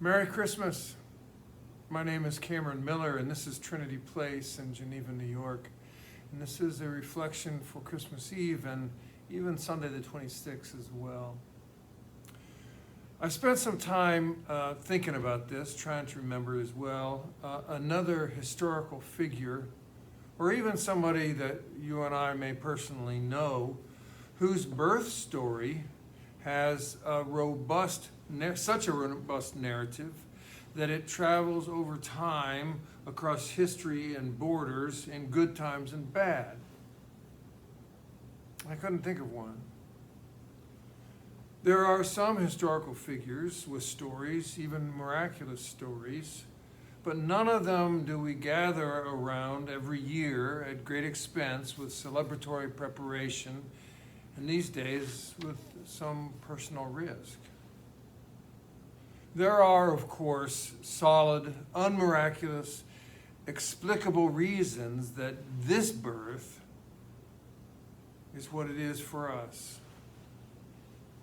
Merry Christmas. My name is Cameron Miller, and this is Trinity Place in Geneva, New York. And this is a reflection for Christmas Eve and even Sunday the 26th as well. I spent some time thinking about this, trying to remember as well, another historical figure, or even somebody that you and I may personally know, whose birth story has such a robust narrative that it travels over time across history and borders in good times and bad. I couldn't think of one. There are some historical figures with stories, even miraculous stories, but none of them do we gather around every year at great expense with celebratory preparation, and these days with some personal risk. There are, of course, solid, unmiraculous, explicable reasons that this birth is what it is for us.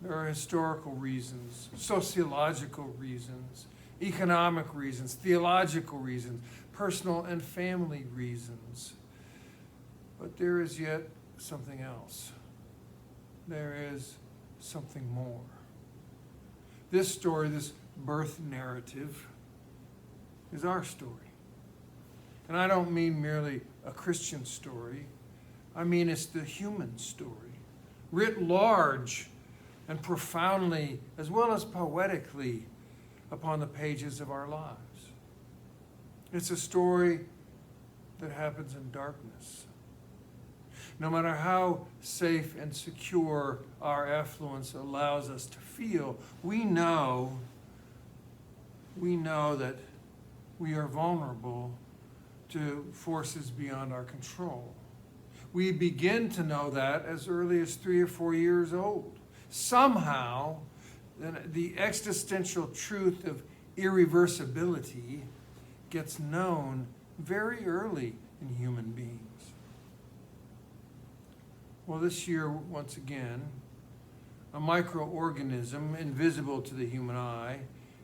There are historical reasons, sociological reasons, economic reasons, theological reasons, personal and family reasons. But there is yet something else. There is something more. This story, this birth narrative, is our story. And I don't mean merely a Christian story. I mean it's the human story, writ large and profoundly, as well as poetically, upon the pages of our lives. It's a story that happens in darkness. No matter how safe and secure our affluence allows us to feel, we know that we are vulnerable to forces beyond our control. We begin to know that as early as 3 or 4 years old. Somehow, the existential truth of irreversibility gets known very early in human beings. Well, this year, once again, a microorganism invisible to the human eye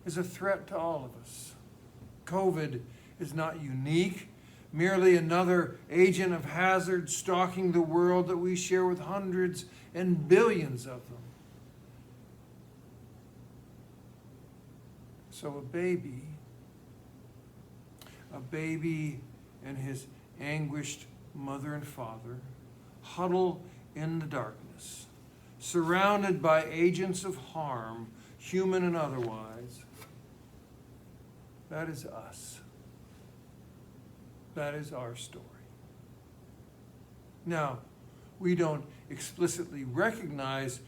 is a threat to all of us. COVID is not unique, merely another agent of hazard stalking the world that we share with hundreds and billions of them. So a baby and his anguished mother and father huddle in the darkness, surrounded by agents of harm, human and otherwise. That is us. That is our story. Now, we don't explicitly recognize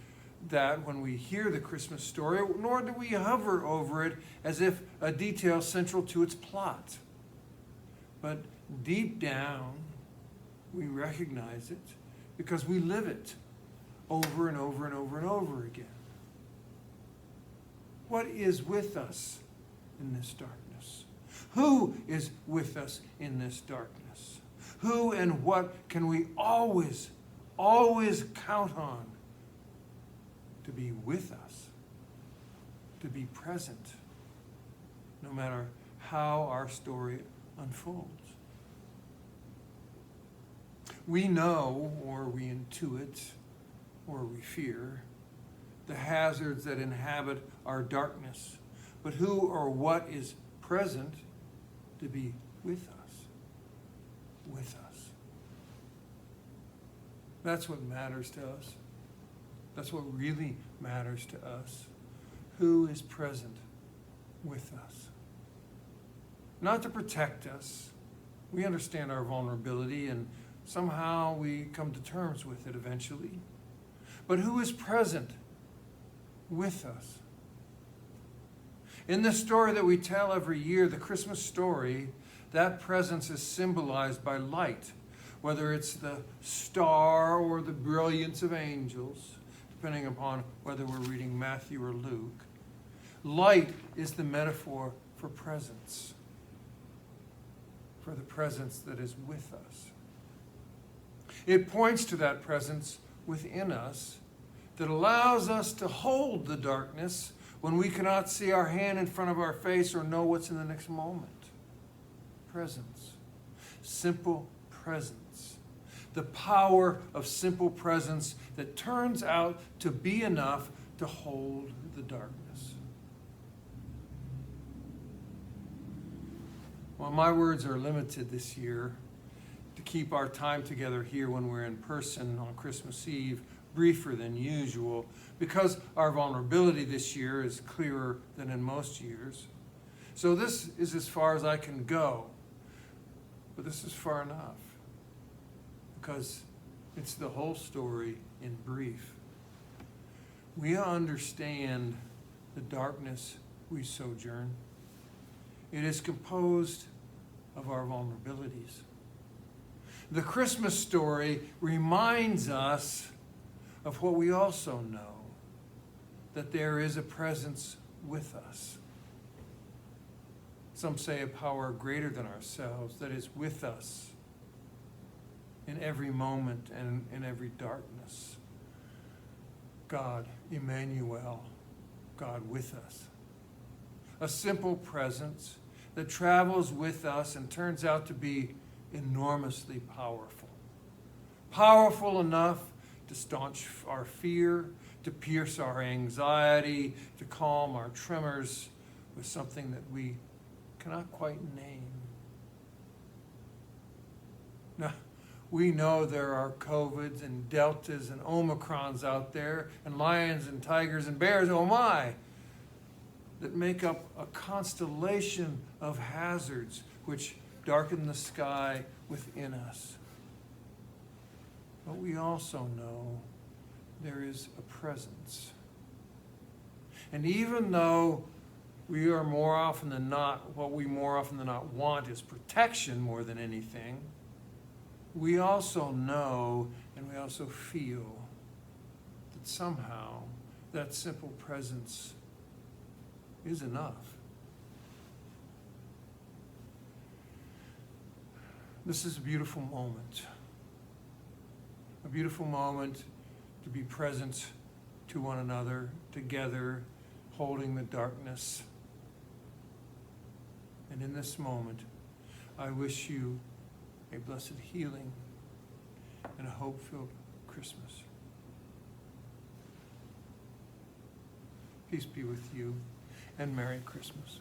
that when we hear the Christmas story, nor do we hover over it as if a detail central to its plot. But deep down, we recognize it because we live it over and over and over and over again. What is with us in this darkness? Who is with us in this darkness? Who and what can we always count on to be with us, to be present, no matter how our story unfolds? We know, or we intuit, or we fear the hazards that inhabit our darkness, but who or what is present to be with us, with us. That's what matters to us. That's what really matters to us. Who is present with us? Not to protect us. We understand our vulnerability and somehow we come to terms with it eventually. But who is present with us? In this story that we tell every year, the Christmas story, that presence is symbolized by light, whether it's the star or the brilliance of angels, depending upon whether we're reading Matthew or Luke. Light is the metaphor for presence, for the presence that is with us. It points to that presence within us that allows us to hold the darkness when we cannot see our hand in front of our face or know what's in the next moment. Presence. Simple presence. The power of simple presence that turns out to be enough to hold the darkness. Well, my words are limited this year to keep our time together here when we're in person on Christmas Eve briefer than usual, because our vulnerability this year is clearer than in most years. So this is as far as I can go, but this is far enough, because it's the whole story in brief. We understand the darkness we sojourn. It is composed of our vulnerabilities. The Christmas story reminds us of what we also know, that there is a presence with us. Some say a power greater than ourselves that is with us in every moment and in every darkness. God, Emmanuel, God with us. A simple presence that travels with us and turns out to be enormously powerful. Powerful enough to staunch our fear, to pierce our anxiety, to calm our tremors with something that we cannot quite name. Now, we know there are COVIDs and Deltas and Omicrons out there, and lions and tigers and bears, oh my, that make up a constellation of hazards which darken the sky within us. But we also know there is a presence. And even though we are more often than not, what we more often than not want is protection more than anything, we also know and we also feel that somehow that simple presence is enough. This is a beautiful moment. A beautiful moment to be present to one another, together, holding the darkness. And in this moment, I wish you a blessed healing and a hope-filled Christmas. Peace be with you, and Merry Christmas.